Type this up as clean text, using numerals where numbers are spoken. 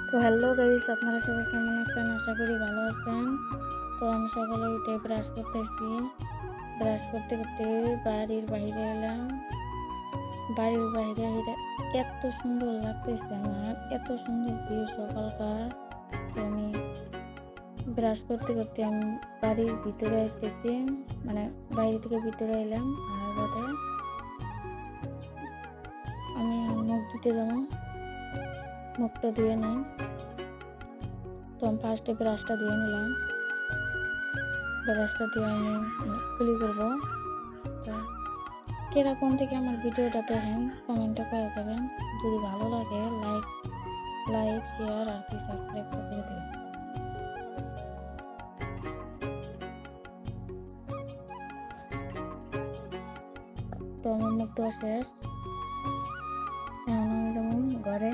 তো hello guys, আপনারা সবাই কেমন আছেন? আশা করি ভালো আছেন। তো আমি সকালে উঠে ব্রাশ করতেছি। ব্রাশ করতে করতে বাড়ির বাইরে এলাম। বাড়ির বাইরে এত সুন্দর লাগতেছে, আমার এত সুন্দর ভিউ সকালকার। তো আমি ব্রাশ করতে করতে আমি বাড়ির ভিতরে আসতেছি, মানে বাইরে থেকে ভিতরে এলাম। আর বাদে আমি মুখ ধুতে যাবো, মুখটা ধুয়ে নিই। তো আমি ফার্স্টে ব্রাশটা ধুয়ে নিলাম। ব্রাশটা দিয়ে আমি কুলি করবো। তো কিরকম থেকে আমার ভিডিওটা দেখেন কমেন্টে করে যাবেন। যদি ভালো লাগে লাইক শেয়ার আর কি সাবস্ক্রাইব করে দেবেন। তো আমার মুখ ধোয়া শেষ, এখন আমি যেমন ঘরে